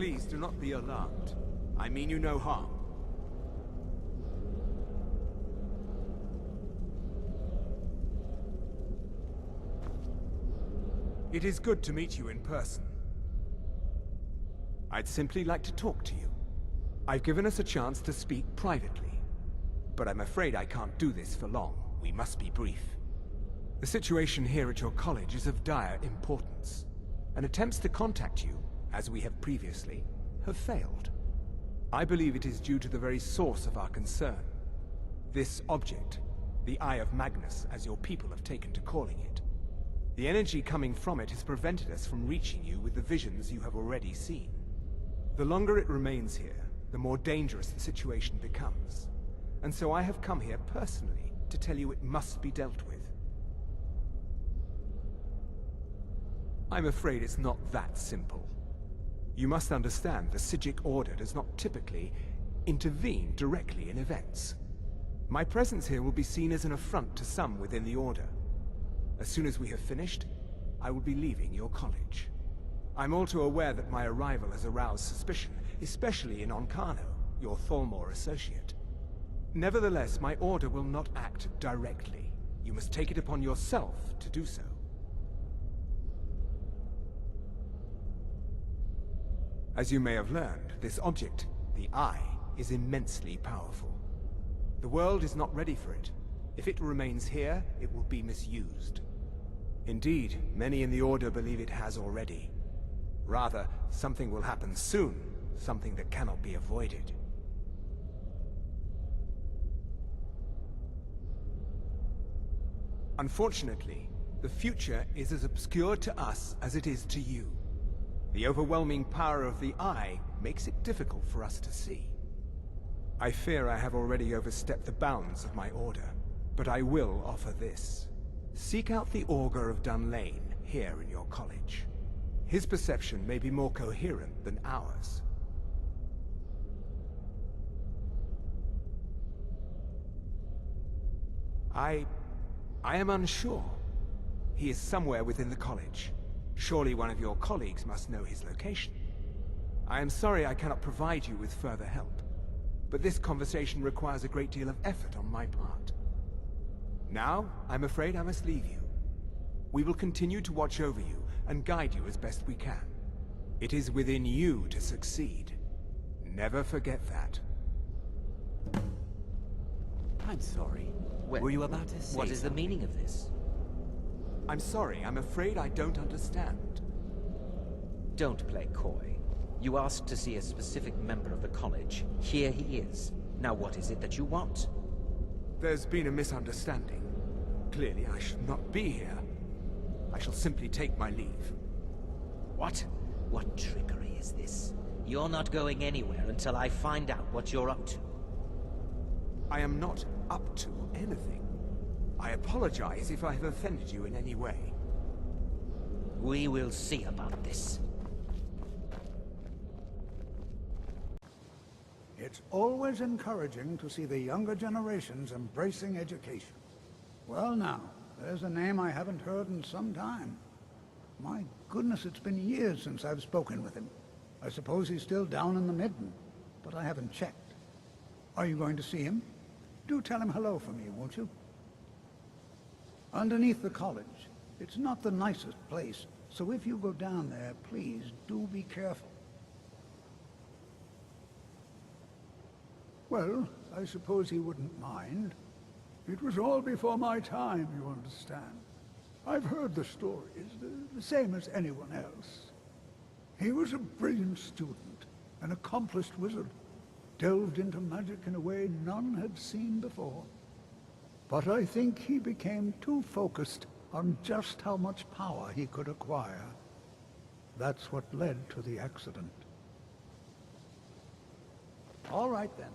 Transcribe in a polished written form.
Please do not be alarmed. I mean you no harm. It is good to meet you in person. I'd simply like to talk to you. I've given us a chance to speak privately, but I'm afraid I can't do this for long. We must be brief. The situation here at your college is of dire importance, and attempts to contact you, as we have previously, have failed. I believe it is due to the very source of our concern. This object, the Eye of Magnus, as your people have taken to calling it. The energy coming from it has prevented us from reaching you with the visions you have already seen. The longer it remains here, the more dangerous the situation becomes. And so I have come here personally to tell you it must be dealt with. I'm afraid it's not that simple. You must understand the Psijic Order does not typically intervene directly in events. My presence here will be seen as an affront to some within the Order. As soon as we have finished, I will be leaving your college. I'm all too aware that my arrival has aroused suspicion, especially in Onkano, your Thalmor associate. Nevertheless, my order will not act directly. You must take it upon yourself to do so. As you may have learned, this object, the Eye, is immensely powerful. The world is not ready for it. If it remains here, it will be misused. Indeed, many in the Order believe it has already. Rather, something will happen soon, something that cannot be avoided. Unfortunately, the future is as obscure to us as it is to you. The overwhelming power of the Eye makes it difficult for us to see. I fear I have already overstepped the bounds of my order, but I will offer this. Seek out the Augur of Dunlain here in your college. His perception may be more coherent than ours. I am unsure. He is somewhere within the college. Surely one of your colleagues must know his location. I am sorry I cannot provide you with further help, but this conversation requires a great deal of effort on my part. Now, I'm afraid I must leave you. We will continue to watch over you and guide you as best we can. It is within you to succeed. Never forget that. I'm sorry. Were you about to say What is the meaning of this? I'm sorry, I'm afraid I don't understand. Don't play coy. You asked to see a specific member of the college. Here he is. Now what is it that you want? There's been a misunderstanding. Clearly I should not be here. I shall simply take my leave. What? What trickery is this? You're not going anywhere until I find out what you're up to. I am not up to anything. I apologize if I have offended you in any way. We will see about this. It's always encouraging to see the younger generations embracing education. Well now, there's a name I haven't heard in some time. My goodness, it's been years since I've spoken with him. I suppose he's still down in the Midden, but I haven't checked. Are you going to see him? Do tell him hello for me, won't you? Underneath the college. It's not the nicest place, so if you go down there, please do be careful. Well, I suppose he wouldn't mind. It was all before my time, you understand. I've heard the stories, the same as anyone else. He was a brilliant student, an accomplished wizard, delved into magic in a way none had seen before. But I think he became too focused on just how much power he could acquire. That's what led to the accident. All right then.